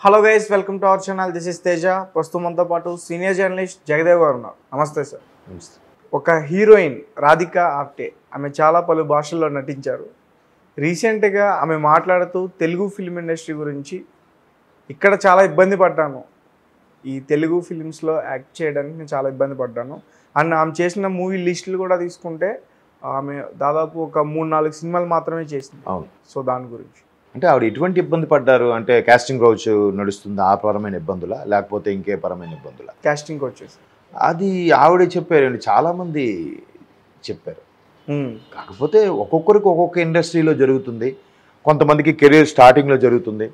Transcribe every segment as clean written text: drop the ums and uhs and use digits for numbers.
Hello guys, welcome to our channel. This is Teja. ప్రస్తుతం మనతో పాటు సీనియర్ జర్నలిస్ట్ జగదేవ్ గారు ఉన్నారు. నమస్తే సార్. ఒక హీరోయిన్ రాధికా ఆప్టే, ఆమె చాలా పలు భాషల్లో నటించారు. రీసెంట్గా ఆమె మాట్లాడుతూ తెలుగు ఫిల్మ్ ఇండస్ట్రీ గురించి ఇక్కడ చాలా ఇబ్బంది పడ్డాను, ఈ తెలుగు ఫిలిమ్స్లో యాక్ట్ చేయడానికి నేను చాలా ఇబ్బంది పడ్డాను అండ్ ఆమె చేసిన మూవీ లిస్టులు కూడా తీసుకుంటే ఆమె దాదాపు ఒక 3-4 సినిమాలు మాత్రమే చేసింది. అవును. సో దాని గురించి అంటే ఆవిడ ఎటువంటి ఇబ్బంది పడ్డారు అంటే కాస్టింగ్ కౌచ్ నడుస్తుంది ఆ పరమైన ఇబ్బందులా లేకపోతే ఇంకే పరమైన ఇబ్బందులా? కాస్టింగ్ వచ్చేసి అది ఆవిడే చెప్పారండి, చాలామంది చెప్పారు. కాకపోతే ఒక్కొక్కరికి ఒక్కొక్క ఇండస్ట్రీలో జరుగుతుంది. కొంతమందికి కెరీర్ స్టార్టింగ్లో జరుగుతుంది,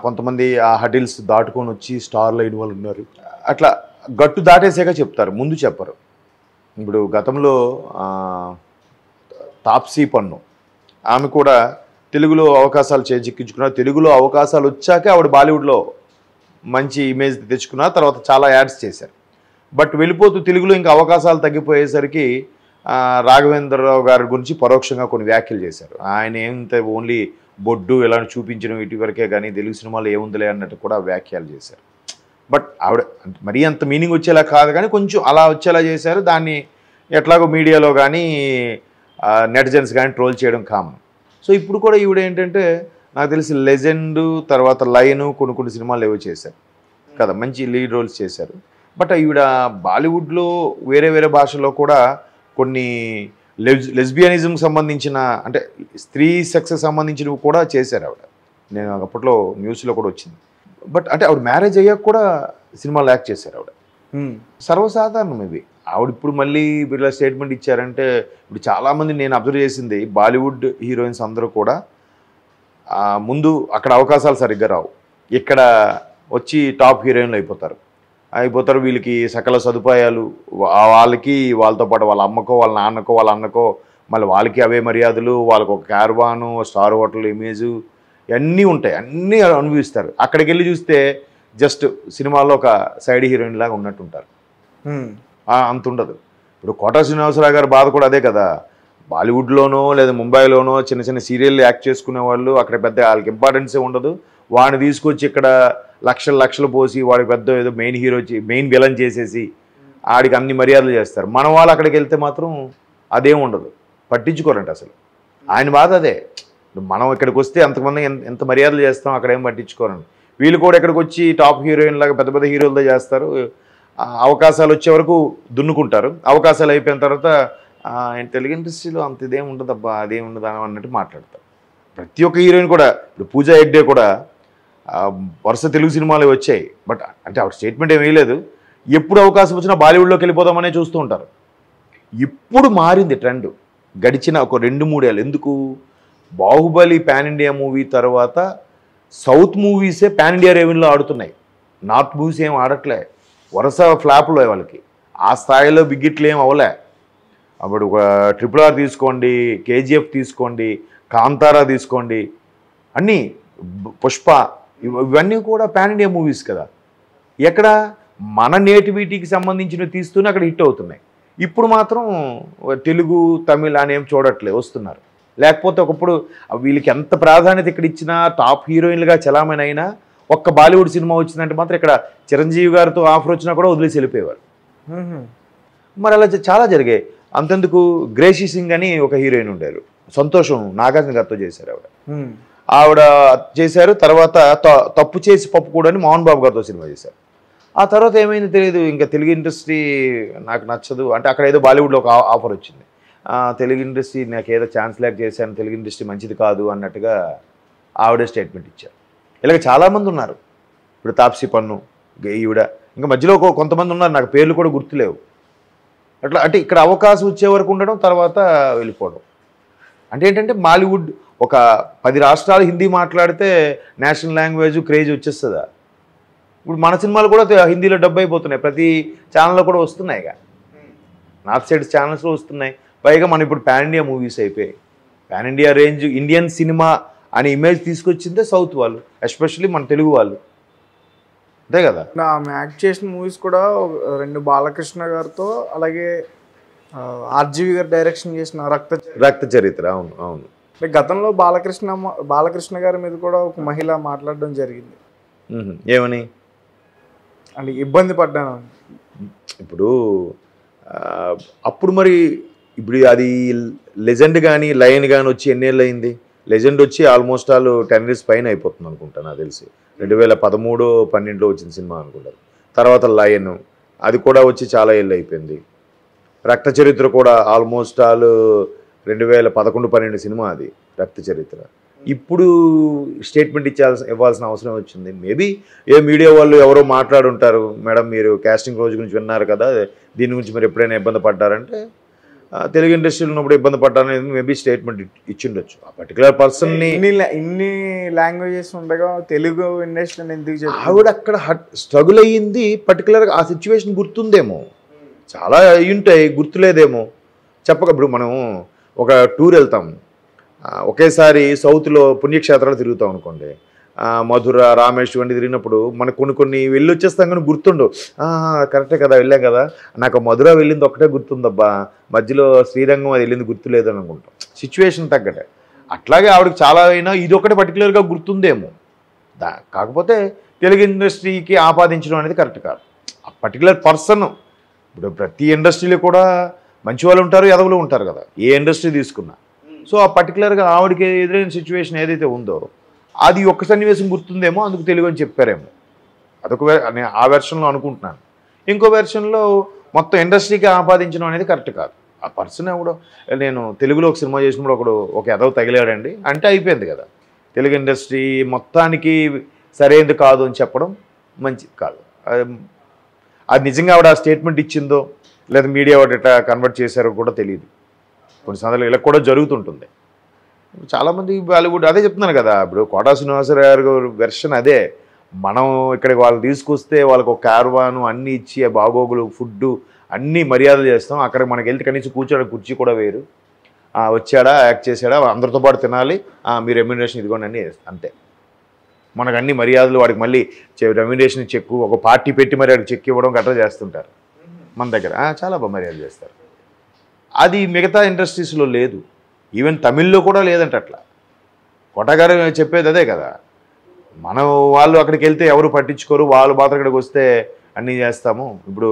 కొంతమంది ఆ హడిల్స్ దాటుకొని వచ్చి స్టార్లు అయిన వాళ్ళు ఉన్నారు. అట్లా గట్టు దాటేసాక చెప్తారు, ముందు చెప్పరు. ఇప్పుడు గతంలో తాప్సీ పన్ను ఆమె కూడా తెలుగులో అవకాశాలు చేజిక్కించుకున్నారు. తెలుగులో అవకాశాలు వచ్చాకే ఆవిడ బాలీవుడ్లో మంచి ఇమేజ్ తెచ్చుకున్నారు. తర్వాత చాలా యాడ్స్ చేశారు. బట్ వెళ్ళిపోతూ తెలుగులో ఇంకా అవకాశాలు తగ్గిపోయేసరికి రాఘవేంద్రరావు గారి గురించి పరోక్షంగా కొన్ని వ్యాఖ్యలు చేశారు. ఆయన ఏంత ఓన్లీ బొడ్డు ఇలాంటి చూపించడం ఇటు వరకే కానీ తెలుగు సినిమాలో ఏముందిలే అన్నట్టు కూడా వ్యాఖ్యలు చేశారు. బట్ ఆవిడ మరీ అంత మీనింగ్ వచ్చేలా కాదు కానీ కొంచెం అలా వచ్చేలా చేశారు. దాన్ని ఎట్లాగో మీడియాలో కానీ నెటిజన్స్ కానీ ట్రోల్ చేయడం కామన్. సో ఇప్పుడు కూడా ఈవిడ ఏంటంటే నాకు తెలిసి లెజెండ్ తర్వాత లైన్ కొన్ని సినిమాలు ఏవో చేశారు కదా, మంచి లీడ్ రోల్స్ చేశారు. బట్ ఈవిడ బాలీవుడ్లో వేరే వేరే భాషల్లో కూడా కొన్ని లెస్బియనిజంకి సంబంధించిన అంటే స్త్రీ సెక్స్కి సంబంధించినవి కూడా చేశారు ఆవిడ. నేను అప్పట్లో న్యూస్లో కూడా వచ్చింది. బట్ అంటే ఆవిడ మ్యారేజ్ అయ్యాక కూడా సినిమాలు యాక్ట్ చేశారు ఆవిడ. సర్వసాధారణం ఇవి. ఆవిడ ఇప్పుడు మళ్ళీ వీళ్ళ స్టేట్మెంట్ ఇచ్చారంటే ఇప్పుడు చాలామంది నేను అబ్జర్వ్ చేసింది బాలీవుడ్ హీరోయిన్స్ అందరూ కూడా ముందు అక్కడ అవకాశాలు సరిగ్గా రావు, ఇక్కడ వచ్చి టాప్ హీరోయిన్లు అయిపోతారు. వీళ్ళకి సకల సదుపాయాలు వాళ్ళకి, వాళ్ళతో పాటు వాళ్ళ అమ్మకో వాళ్ళ నాన్నకో వాళ్ళ అన్నకో మళ్ళీ వాళ్ళకి అవే మర్యాదలు, వాళ్ళకు ఒక క్యార్వాను స్టార్ హోటల్ ఇమేజు అన్నీ ఉంటాయి, అన్నీ అనుభవిస్తారు. అక్కడికి వెళ్ళి చూస్తే జస్ట్ సినిమాలో ఒక సైడ్ హీరోయిన్ లాగా ఉన్నట్టుంటారు, అంత ఉండదు. ఇప్పుడు కోటా శ్రీనివాసరావు గారి బాధ కూడా అదే కదా. బాలీవుడ్లోనో లేదా ముంబైలోనో చిన్న చిన్న సీరియల్ యాక్ట్ చేసుకునే వాళ్ళు అక్కడ పెద్ద వాళ్ళకి ఇంపార్టెన్సే ఉండదు. వాడిని తీసుకొచ్చి ఇక్కడ లక్షలు పోసి వాడికి పెద్ద ఏదో మెయిన్ విలన్ చేసేసి ఆడికి అన్ని మర్యాదలు చేస్తారు. మన వాళ్ళు అక్కడికి వెళ్తే మాత్రం అదేం ఉండదు, పట్టించుకోరంట అసలు. ఆయన బాధ అదే. మనం ఇక్కడికి వస్తే అంతమంది ఎంత మర్యాదలు చేస్తాం, అక్కడ ఏం పట్టించుకోరండి. వీళ్ళు కూడా ఇక్కడికి వచ్చి టాప్ హీరోయిన్ లాగా పెద్ద పెద్ద హీరోలతో చేస్తారు. అవకాశాలు వచ్చే వరకు దున్నుకుంటారు. అవకాశాలు అయిపోయిన తర్వాత తెలుగు ఇండస్ట్రీలో అంత ఇదేం ఉండదు అబ్బా, అదేం ఉండదు అన్నట్టు మాట్లాడతారు. ప్రతి ఒక్క హీరోయిన్ కూడా ఇప్పుడు పూజా హెగ్డే కూడా వరుస తెలుగు సినిమాలు వచ్చాయి. బట్ అంటే ఆవిడ స్టేట్మెంట్ ఏమీ లేదు, ఎప్పుడు అవకాశం వచ్చినా బాలీవుడ్లోకి వెళ్ళిపోదామనే చూస్తూ ఉంటారు. ఇప్పుడు మారింది ట్రెండ్ గడిచిన ఒక 2-3 ఏళ్ళు. ఎందుకు? బాహుబలి పాన్ ఇండియా మూవీ తర్వాత సౌత్ మూవీసే పాన్ ఇండియా రెవెన్యూలో ఆడుతున్నాయి, నార్త్ మూవీస్ ఏం ఆడట్లే. వరుస ఫ్లాప్లో వాళ్ళకి ఆ స్థాయిలో బిగ్గిట్లు ఏం అవ్వలే. అప్పుడు ఒక RRR తీసుకోండి, KGF తీసుకోండి, కాంతారా తీసుకోండి, అన్నీ పుష్ప, ఇవన్నీ కూడా పాన్ ఇండియా మూవీస్ కదా. ఎక్కడ మన నేటివిటీకి సంబంధించినవి తీస్తూనే అక్కడ హిట్ అవుతున్నాయి. ఇప్పుడు మాత్రం తెలుగు తమిళ్ అనేం చూడట్లే, వస్తున్నారు. లేకపోతే ఒకప్పుడు వీళ్ళకి ఎంత ప్రాధాన్యత ఇక్కడ ఇచ్చినా టాప్ హీరోయిన్లుగా చలామణి అయినా ఒక్క బాలీవుడ్ సినిమా వచ్చిందంటే మాత్రం ఇక్కడ చిరంజీవి గారితో ఆఫర్ వచ్చినా కూడా వదిలేసి వెళ్ళిపోయేవారు. మరి అలా చాలా జరిగాయి. అంతెందుకు, గ్రేషీ సింగ్ అని ఒక హీరోయిన్ ఉండేరు, సంతోషం నాగార్జున గారితో చేశారు ఆవిడ చేశారు. తర్వాత తప్పు చేసి పప్పు కూడా అని మోహన్ బాబు గారితో సినిమా చేశారు. ఆ తర్వాత ఏమైందో తెలియదు, ఇంకా తెలుగు ఇండస్ట్రీ నాకు నచ్చదు అంటే అక్కడ ఏదో బాలీవుడ్లో ఒక ఆఫర్ వచ్చింది. తెలుగు ఇండస్ట్రీ నాకు ఏదో ఛాన్స్ లేక చేశాను, తెలుగు ఇండస్ట్రీ మంచిది కాదు అన్నట్టుగా ఆవిడే స్టేట్మెంట్ ఇచ్చారు. ఇలాగ చాలామంది ఉన్నారు. ఇప్పుడు తాప్సీ పన్ను, ఈవిడ, ఇంకా మధ్యలో కొంతమంది ఉన్నారు, నాకు పేర్లు కూడా గుర్తులేవు. అట్లా అంటే ఇక్కడ అవకాశం వచ్చే వరకు ఉండడం, తర్వాత వెళ్ళిపోవడం. అంటే ఏంటంటే బాలీవుడ్ ఒక 10 రాష్ట్రాలు హిందీ మాట్లాడితే నేషనల్ లాంగ్వేజ్ క్రేజ్ వచ్చేస్తుందా? ఇప్పుడు మన సినిమాలు కూడా హిందీలో డబ్బు అయిపోతున్నాయి, ప్రతి ఛానల్లో కూడా వస్తున్నాయి, నార్త్ సైడ్ ఛానల్స్లో వస్తున్నాయి. పైగా మనం ఇప్పుడు పాన్ ఇండియా మూవీస్ అయిపోయాయి. Pan India range Indian cinema అనే ఇమేజ్ తీసుకొచ్చిందే సౌత్ వాళ్ళు, ఎస్పెషల్లీ మన తెలుగు వాళ్ళు, అంతే కదా. ఆమె యాక్ట్ చేసిన మూవీస్ కూడా 2 బాలకృష్ణ గారితో, అలాగే RGV గారు డైరెక్షన్ చేసిన రక్త చరిత్ర. అవును అవును. గతంలో బాలకృష్ణ గారి మీద కూడా ఒక మహిళ మాట్లాడడం జరిగింది. ఏమని? అంటే ఇబ్బంది పడ్డాను. ఇప్పుడు అప్పుడు మరి ఇప్పుడు అది లెజెండ్ కానీ లయన్ కానీ వచ్చి ఎన్నేళ్ళు అయింది? లెజెండ్ వచ్చి ఆల్మోస్ట్ ఆల్ 10 years పైన అయిపోతుంది అనుకుంటా నాకు తెలిసి. 2013-12 వచ్చిన సినిమా అనుకుంటారు. తర్వాత లయన్ అది కూడా వచ్చి చాలా ఏళ్ళు అయిపోయింది. రక్త చరిత్ర కూడా ఆల్మోస్ట్ ఆల్ 2011-12 సినిమా అది రక్త చరిత్ర. ఇప్పుడు స్టేట్మెంట్ ఇవ్వాల్సిన అవసరం వచ్చింది. మేబీ మీడియా వాళ్ళు ఎవరో మాట్లాడుంటారు, మేడం మీరు కాస్టింగ్ రోజు గురించి విన్నారు కదా, దీని గురించి మీరు ఎప్పుడైనా ఇబ్బంది పడ్డారంటే తెలుగు ఇండస్ట్రీలో ఉన్నప్పుడు ఇబ్బంది పడ్డారనేది మేబీ స్టేట్మెంట్ ఇచ్చిండొచ్చు. ఆ పర్టికులర్ పర్సన్ని ఇన్ని లాంగ్వేజెస్ ఉండగా తెలుగు ఇండస్ట్రీని ఎందుకు చెప్పారు? ఆవిడ అక్కడ స్ట్రగుల్ అయ్యింది. పర్టికులర్గా ఆ సిచ్యువేషన్ గుర్తుందేమో, చాలా అయ్యుంటాయి, గుర్తులేదేమో చెప్పక. ఇప్పుడు మనం ఒక టూర్ వెళ్తాం, ఒకేసారి సౌత్లో పుణ్యక్షేత్రాలు తిరుగుతాం అనుకోండి, మధుర రామేశ్వరం వంటి తిరిగినప్పుడు మనకు కొన్ని వెళ్ళి వచ్చేస్తాం కానీ గుర్తుండవు. కరెక్టే కదా, వెళ్ళాం కదా, నాకు మధుర వెళ్ళింది ఒక్కటే గుర్తుందబ్బా, మధ్యలో శ్రీరంగం అది వెళ్ళింది గుర్తులేదు అని అనుకుంటాం, సిచ్యువేషన్ తగ్గటే. అట్లాగే ఆవిడకి చాలా అయినా ఇది ఒకటి పర్టికులర్గా గుర్తుందేమో. కాకపోతే తెలుగు ఇండస్ట్రీకి ఆపాదించడం అనేది కరెక్ట్ కాదు. ఆ పర్టికులర్ పర్సన్, ఇప్పుడు ప్రతి ఇండస్ట్రీలో కూడా మంచి వాళ్ళు ఉంటారు, ఎదవలు ఉంటారు కదా, ఏ ఇండస్ట్రీ తీసుకున్నా. సో ఆ పర్టికులర్గా ఆవిడకి ఎదురైన సిచ్యువేషన్ ఏదైతే ఉందో అది ఒక్క సన్నివేశం గుర్తుందేమో, అందుకు తెలుగు అని చెప్పారేమో. అదొక నేను ఆ వెర్షన్లో అనుకుంటున్నాను. ఇంకో వెర్షన్లో మొత్తం ఇండస్ట్రీకి ఆపాదించడం అనేది కరెక్ట్ కాదు. ఆ పర్సన్ ఎవడో, నేను తెలుగులో ఒక సినిమా చేసినప్పుడు ఒక ఎదవ తగిలాడండి అంటే అయిపోయింది కదా. తెలుగు ఇండస్ట్రీ మొత్తానికి సరైనది కాదు అని చెప్పడం మంచిది కాదు. అది నిజంగా ఆవిడ ఆ స్టేట్మెంట్ ఇచ్చిందో లేదా మీడియా వాడు ఎట్లా కన్వర్ట్ చేశారో కూడా తెలియదు. కొన్ని సందర్భాలు ఇలా కూడా జరుగుతుంటుంది. చాలామంది బాలీవుడ్ అదే చెప్తున్నాను కదా, ఇప్పుడు కోటా శ్రీనివాసరావు గారి వెర్షన్ అదే. మనం ఇక్కడికి వాళ్ళు తీసుకొస్తే వాళ్ళకి ఒక క్యారవాను అన్నీ ఇచ్చి బాగోగులు ఫుడ్డు అన్నీ మర్యాదలు చేస్తాం. అక్కడ మనకి వెళ్తే కనీసం కూర్చోడం కుర్చీ కూడా వేరు, వచ్చాడా యాక్ట్ చేశాడా అందరితో పాటు తినాలి, మీరు రెమ్యూనరేషన్ ఇదిగోండి అన్నీ అంతే. మనకు అన్ని మర్యాదలు, వాడికి మళ్ళీ రెమ్యూనరేషన్ చెక్ ఒక పార్టీ పెట్టి మరి వాడికి చెక్ ఇవ్వడం గట్రా చేస్తుంటారు మన దగ్గర. చాలా బాగా మర్యాదలు చేస్తారు. అది మిగతా ఇండస్ట్రీస్లో లేదు, ఈవెన్ తమిళ్లో కూడా లేదంట అట్లా. కోట గారు చెప్పేది అదే కదా, మనం వాళ్ళు అక్కడికి వెళ్తే ఎవరు పట్టించుకోరు, వాళ్ళు మాత్రం ఇక్కడికి వస్తే అన్నీ చేస్తాము. ఇప్పుడు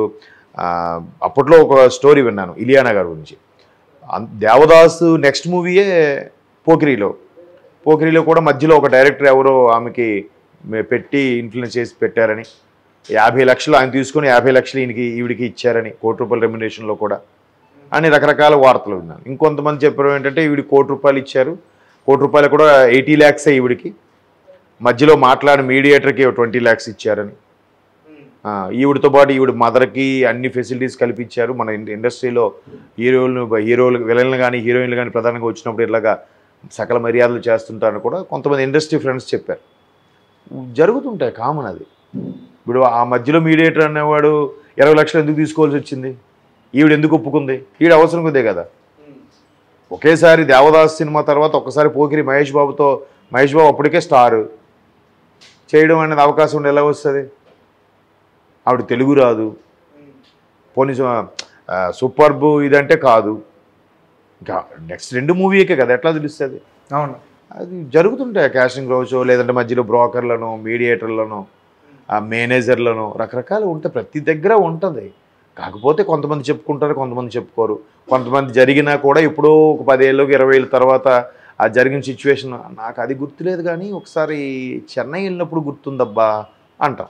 అప్పట్లో ఒక స్టోరీ విన్నాను ఇలియానా గారి గురించి. దేవదాసు నెక్స్ట్ మూవీయే పోకిరిలో కూడా మధ్యలో ఒక డైరెక్టర్ ఎవరో ఆమెకి పెట్టి ఇన్ఫ్లుయెన్స్ చేసి పెట్టారని, 50 లక్షలు ఆయన తీసుకొని 50 లక్షలు ఈవిడికి ఇచ్చారని, ₹1 కోటి రెమ్యునరేషన్లో కూడా అని రకరకాల వార్తలు విన్నాను. ఇంకొంతమంది చెప్పడం ఏంటంటే ఈవిడికి ₹1 కోటి ఇచ్చారు, ₹1 కోటి కూడా 80 lakhs ఈవిడికి, మధ్యలో మాట్లాడిన మీడియేటర్కి 20 lakhs ఇచ్చారని, ఈవిడితో పాటు ఈవిడ మదర్కి అన్ని ఫెసిలిటీస్ కల్పించారు. మన ఇండస్ట్రీలో హీరోలు విలన్లు కానీ హీరోయిన్లు కానీ ప్రధానంగా వచ్చినప్పుడు ఇలాగా సకల మర్యాదలు చేస్తుంటారని కూడా కొంతమంది ఇండస్ట్రీ ఫ్రెండ్స్ చెప్పారు. జరుగుతుంటాయి, కామన్ అది. ఇప్పుడు ఆ మధ్యలో మీడియేటర్ అనేవాడు 20 లక్షలు ఎందుకు తీసుకోవాల్సి వచ్చింది, ఈవిడ ఎందుకు ఒప్పుకుంది, ఈవిడ అవసరం కొద్దే కదా. ఒకేసారి దేవదాస్ సినిమా తర్వాత ఒక్కసారి పోకిరి మహేష్ బాబు అప్పటికే స్టార్ చేయడం అనేది అవకాశం ఉండి ఎలా వస్తుంది? ఆవిడ తెలుగు రాదు, పోనీ సూపర్బ్ ఇదంటే కాదు, ఇంకా నెక్స్ట్ 2 మూవీకే కదా, ఎట్లా తెలుస్తుంది? అవును, అది జరుగుతుంటాయి. క్యాస్టింగ్ రోజు లేదంటే మధ్యలో బ్రోకర్లను, మీడియేటర్లను, మేనేజర్లను రకరకాలు ఉంటాయి, ప్రతి దగ్గర ఉంటుంది. కాకపోతే కొంతమంది చెప్పుకుంటారు, కొంతమంది చెప్పుకోరు. కొంతమంది జరిగినా కూడా ఎప్పుడో ఒక 10 ఏళ్ళకి 20 ఏళ్ళ తర్వాత ఆ జరిగిన సిచ్యువేషన్ నాకు అది గుర్తులేదు కానీ ఒకసారి చెన్నై వెళ్ళినప్పుడు గుర్తుందబ్బా అంటాం.